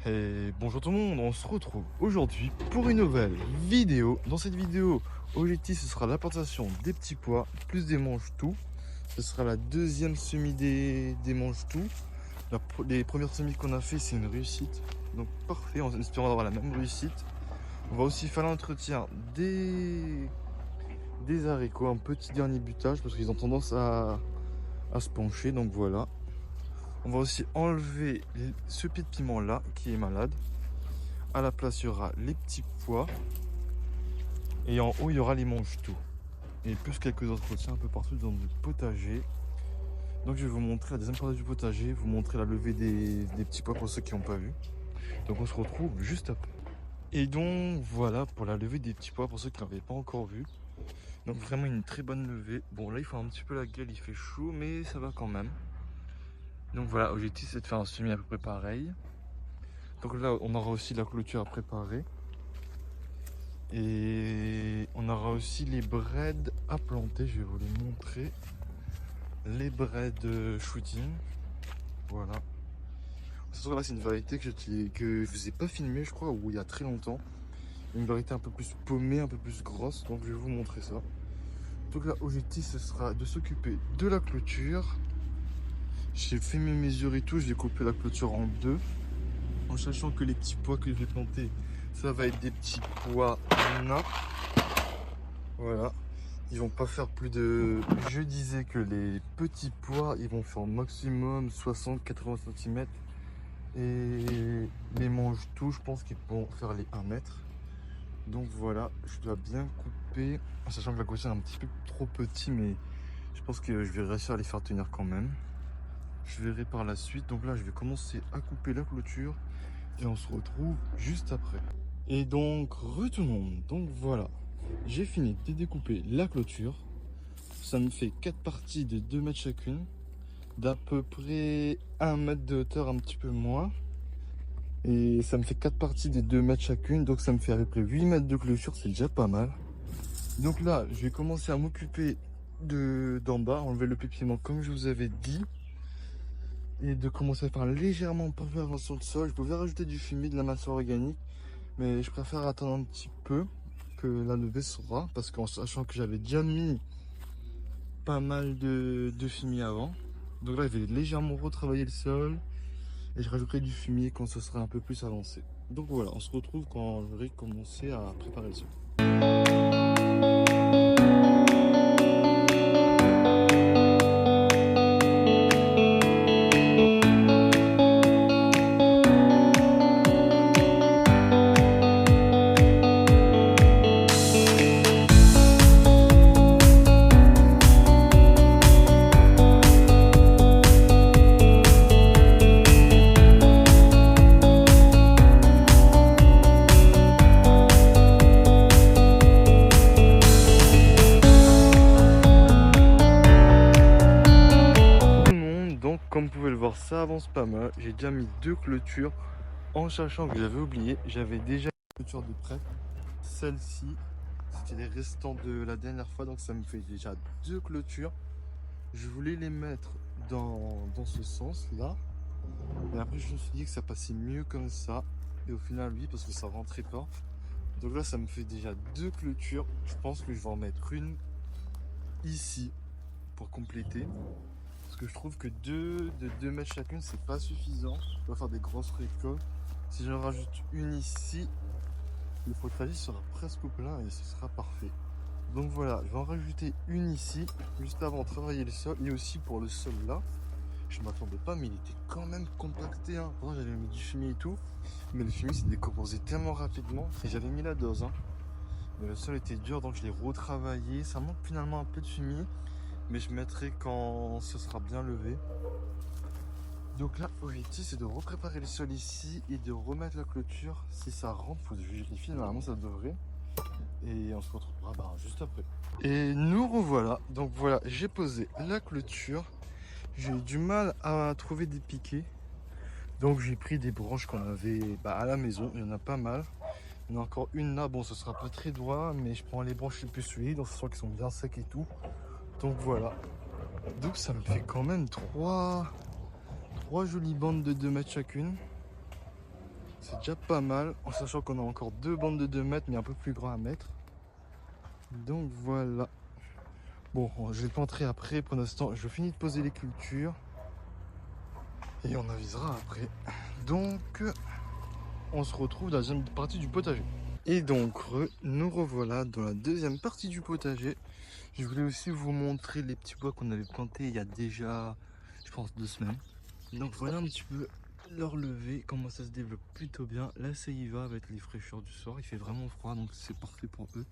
Et bonjour tout le monde, on se retrouve aujourd'hui pour une nouvelle vidéo. Dans cette vidéo, objectif ce sera la plantation des petits pois plus des mange-tout. Ce sera la deuxième semis des mange-tout. Les premières semis qu'on a fait, c'est une réussite. Donc parfait, en espérant avoir la même réussite. On va aussi faire l'entretien des haricots, un petit dernier butage parce qu'ils ont tendance à se pencher. Donc voilà. On va aussi enlever ce pied de piment là qui est malade. À la place, il y aura les petits pois. Et en haut, il y aura les mange-tout. Et plus quelques entretiens un peu partout dans le potager. Donc je vais vous montrer la deuxième partie du potager, vous montrer la levée des petits pois pour ceux qui n'ont pas vu. Donc on se retrouve juste après. Et donc voilà pour la levée des petits pois pour ceux qui n'avaient pas encore vu. Donc vraiment une très bonne levée. Bon là il faut un petit peu la gueule, il fait chaud mais ça va quand même. Donc voilà, l'objectif c'est de faire un semis à peu près pareil. Donc là on aura aussi la clôture à préparer. Et on aura aussi les braids à planter, je vais vous les montrer. Les braids shooting. Voilà. Là c'est une variété que je vous ai pas filmé je crois, ou il y a très longtemps. Une variété un peu plus paumée, un peu plus grosse, donc je vais vous montrer ça. Donc là l'objectif ce sera de s'occuper de la clôture. J'ai fait mes mesures et tout, je vais couper la clôture en deux. En sachant que les petits pois que je vais planter, ça va être des petits pois nappes. Voilà. Ils vont pas faire plus de... Je disais que les petits pois, ils vont faire au maximum 60-80 cm. Et les mange-tout, je pense qu'ils vont faire les 1 mètre. Donc voilà, je dois bien couper. En sachant que la clôture est un petit peu trop petit, mais je pense que je vais réussir à les faire tenir quand même. Je verrai par la suite. Donc là, je vais commencer à couper la clôture. Et on se retrouve juste après. Et donc, tout le monde. Donc voilà, j'ai fini de découper la clôture. Ça me fait 4 parties de 2 mètres chacune. D'à peu près 1 mètre de hauteur, un petit peu moins. Et ça me fait 4 parties de 2 mètres chacune. Donc ça me fait à peu près 8 mètres de clôture, c'est déjà pas mal. Donc là, je vais commencer à m'occuper d'en bas, enlever le pépiment comme je vous avais dit. Et de commencer à faire légèrement préparation de sol. Je pouvais rajouter du fumier, de la masse organique, mais je préfère attendre un petit peu que la levée sera, parce qu'en sachant que j'avais déjà mis pas mal de fumier avant. Donc là je vais légèrement retravailler le sol et je rajouterai du fumier quand ce sera un peu plus avancé. Donc voilà, on se retrouve quand j'aurai commencé à préparer le sol. Comme vous pouvez le voir, ça avance pas mal. J'ai déjà mis 2 clôtures en sachant que j'avais oublié. J'avais déjà une clôture de près. Celle-ci, c'était les restants de la dernière fois. Donc ça me fait déjà 2 clôtures. Je voulais les mettre dans ce sens-là. Et après, je me suis dit que ça passait mieux comme ça. Et au final, oui, parce que ça rentrait pas. Donc là, ça me fait déjà 2 clôtures. Je pense que je vais en mettre une ici pour compléter. Parce que je trouve que de 2 mètres chacune, c'est pas suffisant. Je dois faire des grosses récoltes. Si j'en rajoute une ici, le potager sera presque plein et ce sera parfait. Donc voilà, je vais en rajouter une ici, juste avant de travailler le sol. Et aussi pour le sol là, je m'attendais pas, mais il était quand même compacté. Pourtant j'avais mis du fumier et tout, mais le fumier s'est décomposé tellement rapidement. Et j'avais mis la dose. Mais le sol était dur, donc je l'ai retravaillé. Ça manque finalement un peu de fumier. Mais je mettrai quand ce sera bien levé. Donc là, l'objectif c'est de repréparer le sol ici et de remettre la clôture. Si ça rentre, faut que je vérifie, normalement ça devrait. Et on se retrouvera juste après. Et nous revoilà. Donc voilà, j'ai posé la clôture. J'ai eu du mal à trouver des piquets. Donc j'ai pris des branches qu'on avait à la maison. Il y en a pas mal. Il y en a encore une là. Bon, ce sera pas très droit, mais je prends les branches les plus solides. On sent qu'elles sont bien secs et tout. Donc voilà. Donc ça me fait quand même 3 jolies bandes de 2 mètres chacune. C'est déjà pas mal, en sachant qu'on a encore 2 bandes de 2 mètres, mais un peu plus grand à mettre. Donc voilà. Bon, je vais planter après. Pour l'instant, je finis de poser les cultures. Et on avisera après. Donc, on se retrouve dans la deuxième partie du potager. Et donc, nous revoilà dans la deuxième partie du potager. Je voulais aussi vous montrer les petits pois qu'on avait plantés il y a déjà, je pense, 2 semaines. Donc voilà un petit peu leur lever, comment ça se développe plutôt bien. Là, ça y va avec les fraîcheurs du soir. Il fait vraiment froid, donc c'est parfait pour eux.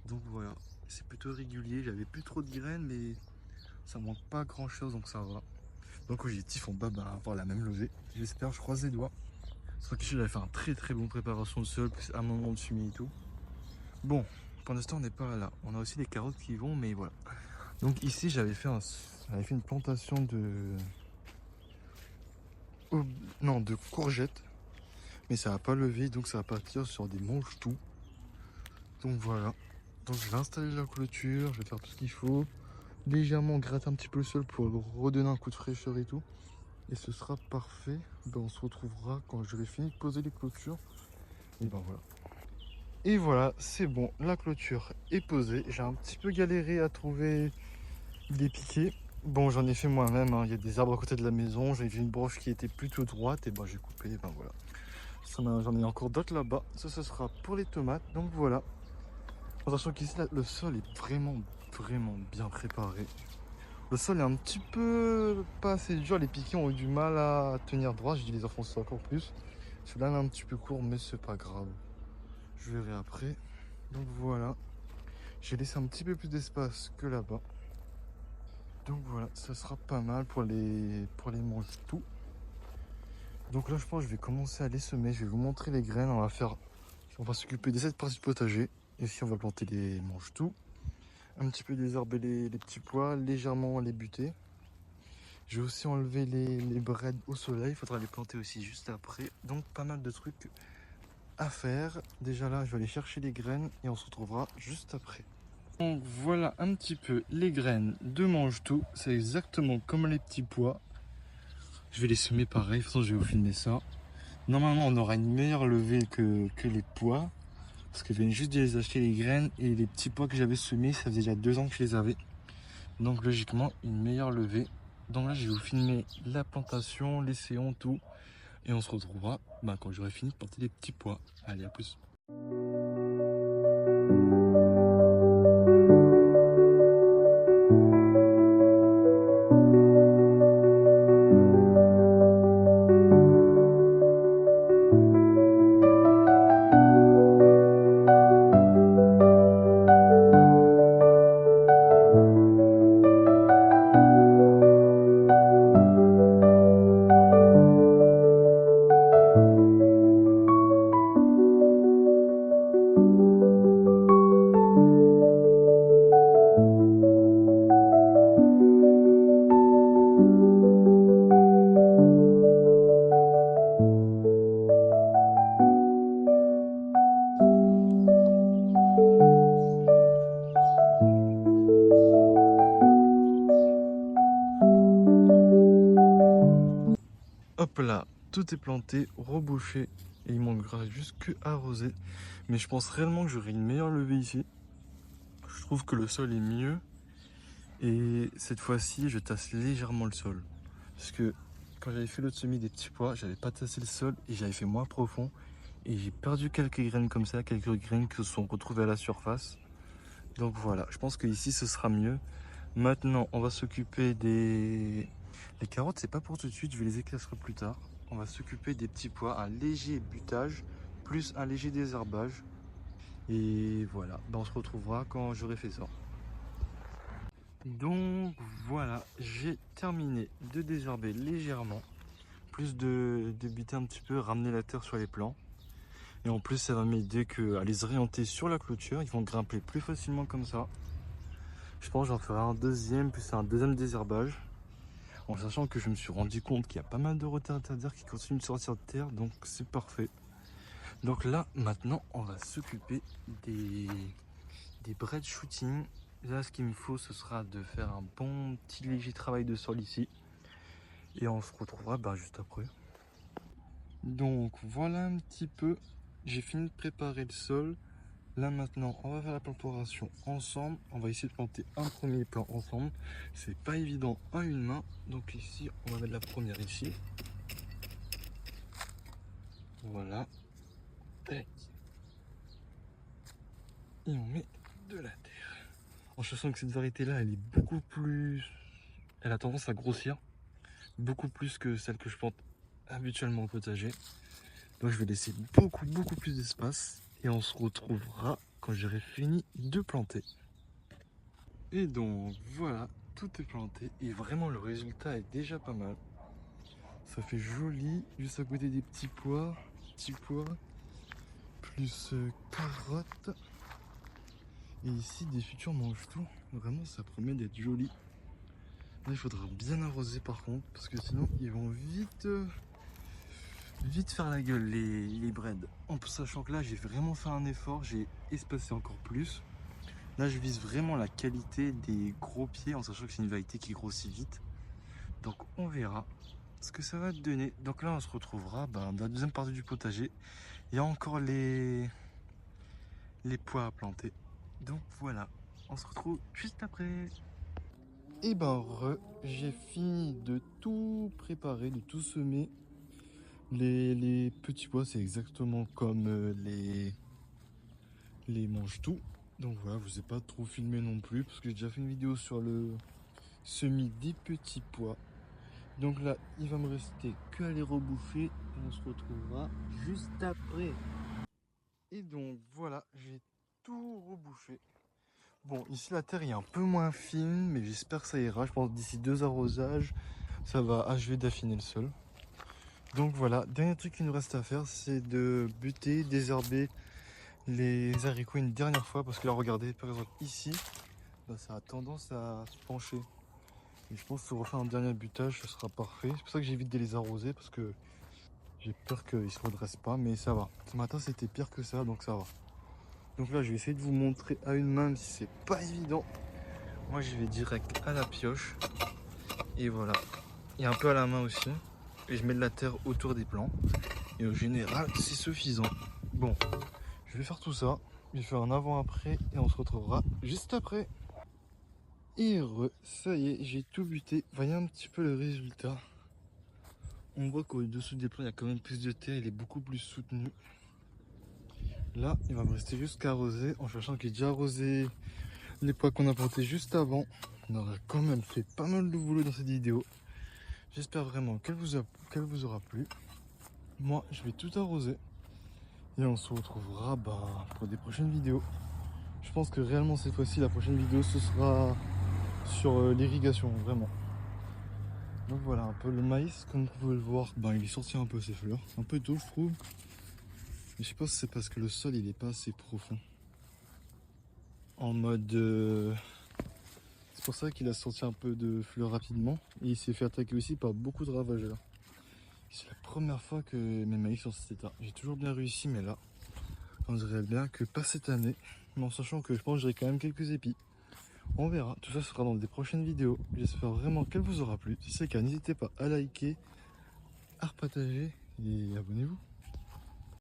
Donc voilà, c'est plutôt régulier. J'avais plus trop de graines, mais ça manque pas grand chose, donc ça va. Donc objectif, on va avoir la même levée. J'espère, je croise les doigts. Sauf que j'avais fait un très bon préparation de sol, plus un moment de fumier et tout. Bon, pour l'instant, on n'est pas là. On a aussi des carottes qui vont, mais voilà. Donc ici, j'avais fait une plantation de courgettes, mais ça va pas lever, donc ça va partir sur des mange-tout. Donc voilà. Donc je vais installer la clôture, je vais faire tout ce qu'il faut. Légèrement gratter un petit peu le sol pour redonner un coup de fraîcheur et tout. Et ce sera parfait. Ben, on se retrouvera quand j'aurai fini de poser les clôtures. Et ben voilà. Et voilà, c'est bon, la clôture est posée. J'ai un petit peu galéré à trouver des piquets. Bon, j'en ai fait moi-même, hein. Il y a des arbres à côté de la maison. J'ai vu une branche qui était plutôt droite. Et ben j'ai coupé, et ben voilà. J'en ai encore d'autres là-bas. Ça, ce sera pour les tomates. Donc voilà. Attention qu'ici, le sol est vraiment bien préparé. Le sol est un petit peu pas assez dur. Les piquets ont eu du mal à tenir droit. J'ai dû les enfoncer encore plus. Celui-là est un petit peu court, mais c'est pas grave. Je verrai après. Donc voilà. J'ai laissé un petit peu plus d'espace que là-bas. Donc voilà, ça sera pas mal pour les manger tout. Donc là, je pense que je vais commencer à les semer. Je vais vous montrer les graines. On va s'occuper de cette partie de potager. Ici, on va planter les mange tout. Un petit peu désherber les petits pois, légèrement les buter. Je vais aussi enlever les braides au soleil. Il faudra les planter aussi juste après. Donc pas mal de trucs à faire. Déjà là, je vais aller chercher les graines et on se retrouvera juste après. Donc voilà un petit peu les graines de mange tout. C'est exactement comme les petits pois. Je vais les semer pareil. De toute façon, je vais vous filmer ça. Normalement, on aura une meilleure levée que les pois. Parce que je viens juste de les acheter les graines et les petits pois que j'avais semés, ça faisait déjà 2 ans que je les avais. Donc logiquement, une meilleure levée. Donc là, je vais vous filmer la plantation, les séons, tout. Et on se retrouvera quand j'aurai fini de planter les petits pois. Allez, à plus. Hop là, tout est planté, rebouché et il manquera juste que arroser. Mais je pense réellement que j'aurai une meilleure levée ici. Je trouve que le sol est mieux et cette fois-ci je tasse légèrement le sol. Parce que quand j'avais fait l'autre semis des petits pois, j'avais pas tassé le sol et j'avais fait moins profond. Et j'ai perdu quelques graines comme ça, quelques graines qui se sont retrouvées à la surface. Donc voilà, je pense qu'ici ce sera mieux. Maintenant, on va s'occuper des... Les carottes, c'est pas pour tout de suite, je vais les éclaircir plus tard. On va s'occuper des petits pois, un léger butage, plus un léger désherbage. Et voilà, on se retrouvera quand j'aurai fait ça. Donc voilà, j'ai terminé de désherber légèrement. Plus de buter un petit peu, ramener la terre sur les plants. Et en plus, ça va m'aider à les orienter sur la clôture. Ils vont grimper plus facilement comme ça. Je pense que j'en ferai un deuxième, puis c'est un deuxième désherbage. En sachant que je me suis rendu compte qu'il y a pas mal de retardataires qui continuent de sortir de terre, donc c'est parfait. Donc là, maintenant, on va s'occuper des bread shooting. Là, ce qu'il me faut, ce sera de faire un bon petit léger travail de sol ici. Et on se retrouvera juste après. Donc voilà un petit peu, j'ai fini de préparer le sol. Là maintenant, on va faire la plantation ensemble. On va essayer de planter un premier plan ensemble. C'est pas évident à une main. Donc ici, on va mettre la première ici. Voilà. Tac. Et on met de la terre. En sachant que cette variété-là, elle est beaucoup plus... Elle a tendance à grossir. Beaucoup plus que celle que je plante habituellement au potager. Donc je vais laisser beaucoup plus d'espace. Et on se retrouvera quand j'aurai fini de planter. Et donc voilà, tout est planté et vraiment le résultat est déjà pas mal. Ça fait joli, juste à côté des petits pois, plus carottes. Et ici des futurs mange-tout. Vraiment ça promet d'être joli. Là il faudra bien arroser par contre, parce que sinon ils vont vite faire la gueule les breads. En sachant que là j'ai vraiment fait un effort, j'ai espacé encore plus. Là je vise vraiment la qualité des gros pieds, en sachant que c'est une variété qui grossit vite. Donc on verra ce que ça va te donner. Donc là on se retrouvera dans la deuxième partie du potager. Il y a encore les pois à planter. Donc voilà, on se retrouve juste après. Et ben j'ai fini de tout préparer, de tout semer. Les petits pois c'est exactement comme les mange-tout. Donc voilà, je vous ai pas trop filmé non plus parce que j'ai déjà fait une vidéo sur le semis des petits pois. Donc là, il va me rester que à les rebouffer et on se retrouvera juste après. Et donc voilà, j'ai tout rebouché. Bon, ici la terre est un peu moins fine, mais j'espère que ça ira. Je pense que d'ici 2 arrosages, ça va achever d'affiner le sol. Donc voilà, dernier truc qu'il nous reste à faire, c'est de buter, désherber les haricots une dernière fois. Parce que là, regardez, par exemple ici, bah, ça a tendance à se pencher. Et je pense que refaire un dernier butage, ce sera parfait. C'est pour ça que j'évite de les arroser, parce que j'ai peur qu'ils ne se redressent pas, mais ça va. Ce matin, c'était pire que ça, donc ça va. Donc là, je vais essayer de vous montrer à une main, même si c'est pas évident. Moi, je vais direct à la pioche. Et voilà. Et un peu à la main aussi. Et je mets de la terre autour des plants. Et au général, c'est suffisant. Bon, je vais faire tout ça. Je vais faire un avant-après et on se retrouvera juste après. Et ça y est, j'ai tout buté. Voyez un petit peu le résultat. On voit qu'au-dessous des plants, il y a quand même plus de terre. Il est beaucoup plus soutenu. Là, il va me rester juste qu'à arroser, en sachant que j'ai déjà arrosé les pois qu'on a plantés juste avant. On aura quand même fait pas mal de boulot dans cette vidéo. J'espère vraiment qu'elle vous aura plu. Moi, je vais tout arroser. Et on se retrouvera pour des prochaines vidéos. Je pense que réellement cette fois-ci, la prochaine vidéo, ce sera sur l'irrigation, vraiment. Donc voilà, un peu le maïs, comme vous pouvez le voir, il est sorti un peu ses fleurs. Un peu tôt, je trouve. Mais je sais pas si c'est parce que le sol, il est pas assez profond. En mode... C'est pour ça qu'il a sorti un peu de fleurs rapidement. Et il s'est fait attaquer aussi par beaucoup de ravageurs. C'est la première fois que mes maïs sont dans cet état. J'ai toujours bien réussi, mais là, on dirait bien que pas cette année. Mais en sachant que je pense que j'aurai quand même quelques épis. On verra, tout ça sera dans des prochaines vidéos. J'espère vraiment qu'elle vous aura plu. Si c'est le cas, n'hésitez pas à liker, à repartager et abonnez-vous.